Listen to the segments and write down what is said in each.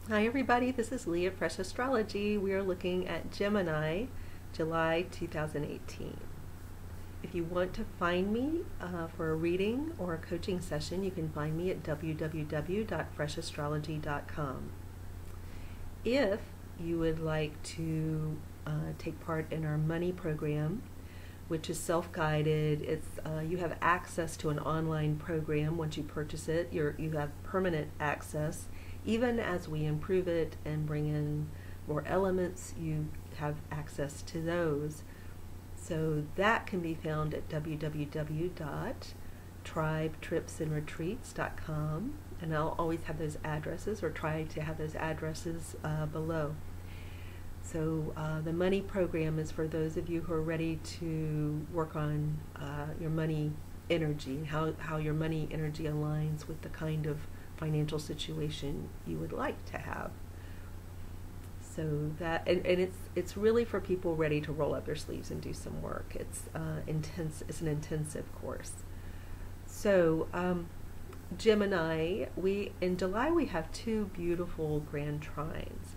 Hi everybody, this is Leah Fresh Astrology. We are looking at Gemini, July 2018. If you want to find me for a reading or a coaching session, you can find me at www.freshastrology.com. If you would like to take part in our money program, which is self-guided, you have access to an online program. Once you purchase it, you have permanent access. Even as we improve it and bring in more elements, you have access to those. So that can be found at www.tribetripsandretreats.com, and I'll always have those addresses, or try to have those addresses below. So the money program is for those of you who are ready to work on your money energy and how your money energy aligns with the kind of financial situation you would like to have. So that, and it's really for people ready to roll up their sleeves and do some work. It's it's an intensive course. So Gemini, in July we have two beautiful grand trines,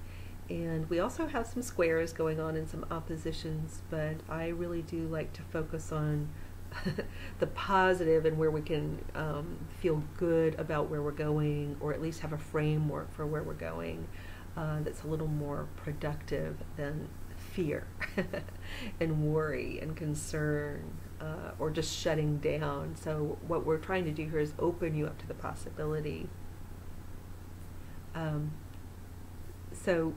and we also have some squares going on and some oppositions, but I really do like to focus on the positive and where we can feel good about where we're going, or at least have a framework for where we're going that's a little more productive than fear and worry and concern or just shutting down. So what we're trying to do here is open you up to the possibility. So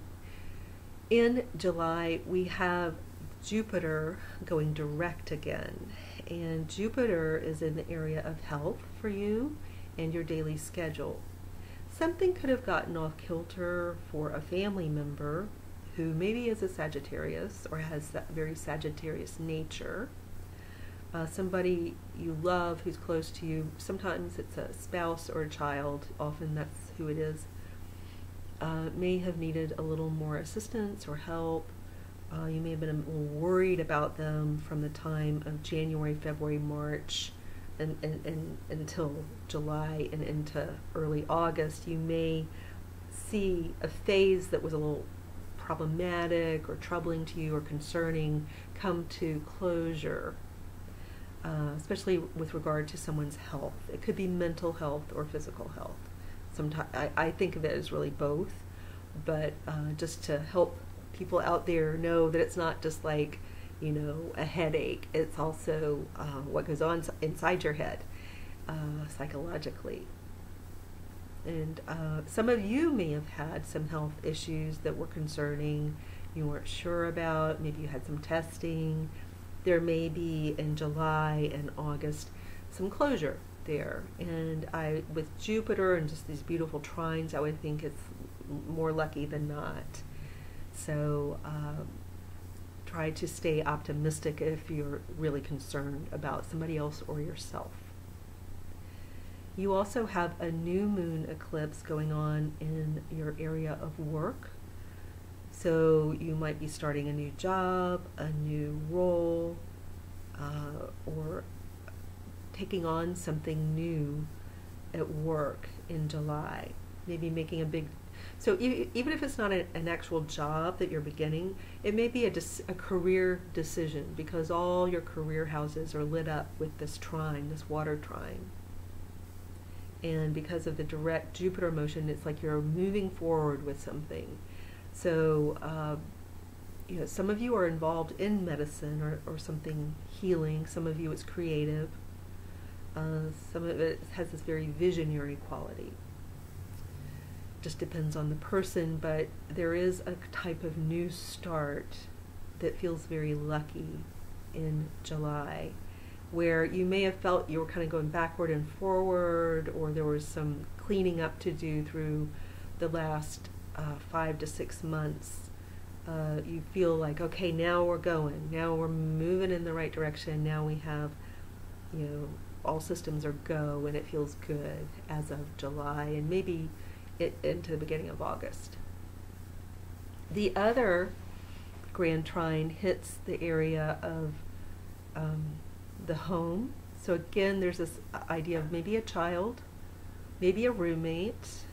in July we have Jupiter going direct again, and Jupiter is in the area of health for you and your daily schedule. Something could have gotten off kilter for a family member who maybe is a Sagittarius or has that very Sagittarius nature. Somebody you love who's close to you, sometimes it's a spouse or a child, often that's who it is, may have needed a little more assistance or help. You may have been a little worried about them from the time of January, February, March, and until July and into early August. You may see a phase that was a little problematic or troubling to you or concerning come to closure, especially with regard to someone's health. It could be mental health or physical health. Sometimes I think of it as really both, but just to help people out there know that it's not just like, a headache. It's also what goes on inside your head psychologically. And some of you may have had some health issues that were concerning, you weren't sure about. Maybe you had some testing. There may be in July and August some closure there. And with Jupiter and just these beautiful trines, I would think it's more lucky than not. So try to stay optimistic if you're really concerned about somebody else or yourself. You also have a new moon eclipse going on in your area of work. So you might be starting a new job, a new role, or taking on something new at work in July. Maybe making a big, so even if it's not an actual job that you're beginning, it may be a career decision, because all your career houses are lit up with this trine, this water trine. And because of the direct Jupiter motion, it's like you're moving forward with something. So, some of you are involved in medicine or something healing. Some of you it's creative. Some of it has this very visionary quality. Just depends on the person, but there is a type of new start that feels very lucky in July, where you may have felt you were kind of going backward and forward, or there was some cleaning up to do through the last 5 to 6 months. You feel like, okay, now we're going, now we're moving in the right direction, now we have, all systems are go, and it feels good as of July, and maybe into the beginning of August. The other grand trine hits the area of the home. So again, there's this idea of maybe a child, maybe a roommate,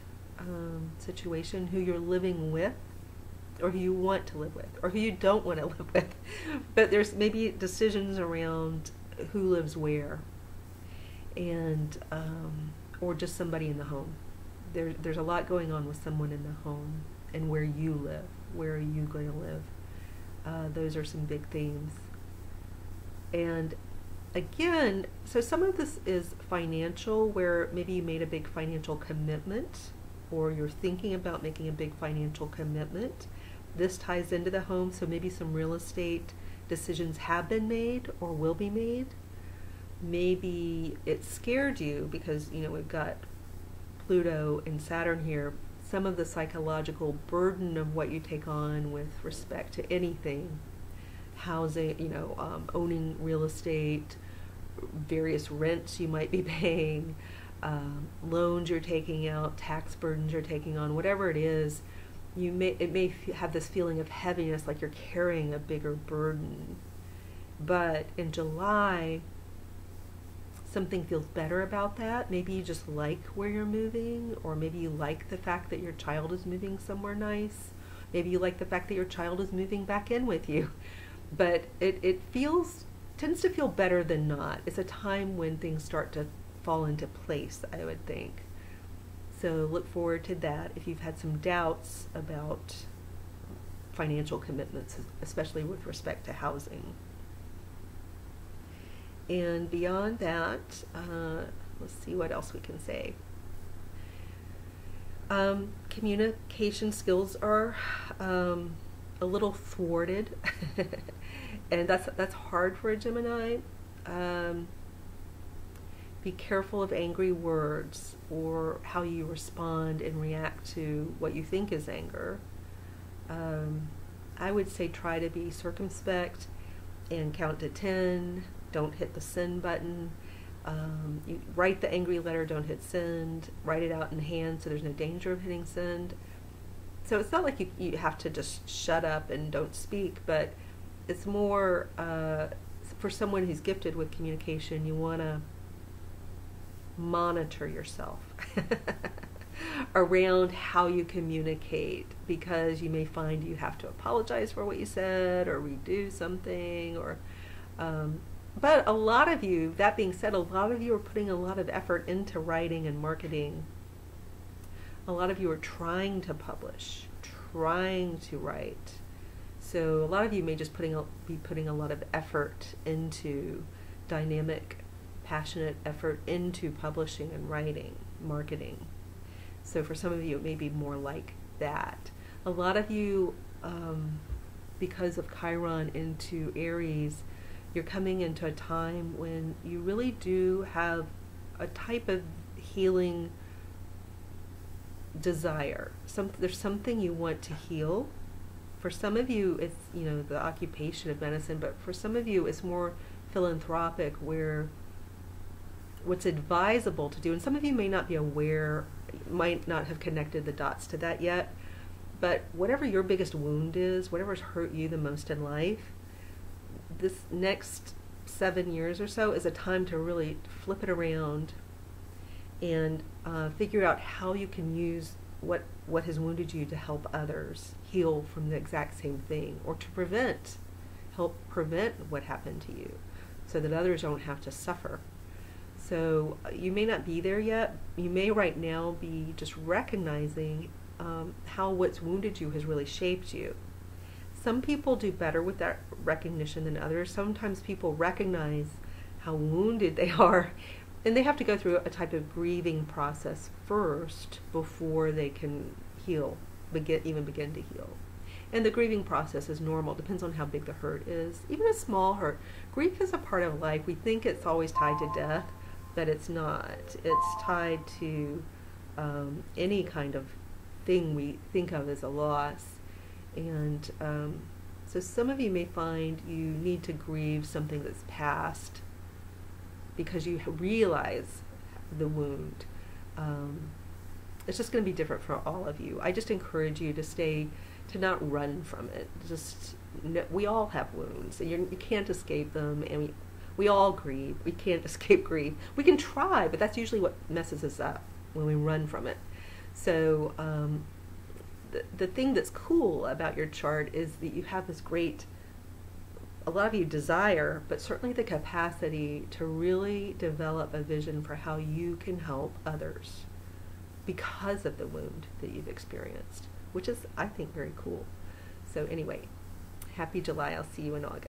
situation, who you're living with, or who you want to live with, or who you don't want to live with. But there's maybe decisions around who lives where, and or just somebody in the home. There's a lot going on with someone in the home and where you live. Where are you going to live? Those are some big themes. And again, so some of this is financial, where maybe you made a big financial commitment, or you're thinking about making a big financial commitment. This ties into the home, so maybe some real estate decisions have been made or will be made. Maybe it scared you because, you know, we've got Pluto and Saturn here. Some of the psychological burden of what you take on with respect to anything, housing, you know, owning real estate, various rents you might be paying, loans you're taking out, tax burdens you're taking on, whatever it is, it may have this feeling of heaviness, like you're carrying a bigger burden. But in July, something feels better about that. Maybe you just like where you're moving, or maybe you like the fact that your child is moving somewhere nice. Maybe you like the fact that your child is moving back in with you. But it tends to feel better than not. It's a time when things start to fall into place, I would think. So look forward to that if you've had some doubts about financial commitments, especially with respect to housing. And beyond that, let's see what else we can say. Communication skills are a little thwarted, and that's hard for a Gemini. Be careful of angry words or how you respond and react to what you think is anger. I would say try to be circumspect and count to 10. Don't hit the send button. You write the angry letter, don't hit send. Write it out in hand so there's no danger of hitting send. So it's not like you have to just shut up and don't speak, but it's more for someone who's gifted with communication, you want to monitor yourself around how you communicate, because you may find you have to apologize for what you said or redo something, or but a lot of you, that being said, a lot of you are putting a lot of effort into writing and marketing. A lot of you are trying to publish, trying to write. So a lot of you may just be putting a lot of effort into dynamic, passionate effort into publishing and writing, marketing. So for some of you, it may be more like that. A lot of you, because of Chiron into Aries, you're coming into a time when you really do have a type of healing desire. There's something you want to heal. For some of you, it's, you know, the occupation of medicine, but for some of you, it's more philanthropic, where what's advisable to do, and some of you may not be aware, might not have connected the dots to that yet, but whatever your biggest wound is, whatever's hurt you the most in life, this next 7 years or so is a time to really flip it around and figure out how you can use what has wounded you to help others heal from the exact same thing, or to help prevent what happened to you so that others don't have to suffer. So you may not be there yet. You may right now be just recognizing how what's wounded you has really shaped you. Some people do better with that recognition than others. Sometimes people recognize how wounded they are, and they have to go through a type of grieving process first before they can heal, even begin to heal. And the grieving process is normal. It depends on how big the hurt is. Even a small hurt. Grief is a part of life. We think it's always tied to death, but it's not. It's tied to any kind of thing we think of as a loss. And so some of you may find you need to grieve something that's past because you realize the wound. It's just going to be different for all of you. I just encourage you to not run from it. We all have wounds, and you can't escape them, and we all grieve. We can't escape grief. We can try, but that's usually what messes us up, when we run from it. So the thing that's cool about your chart is that you have this great, a lot of you desire, but certainly the capacity to really develop a vision for how you can help others because of the wound that you've experienced, which is, I think, very cool. So anyway, happy July. I'll see you in August.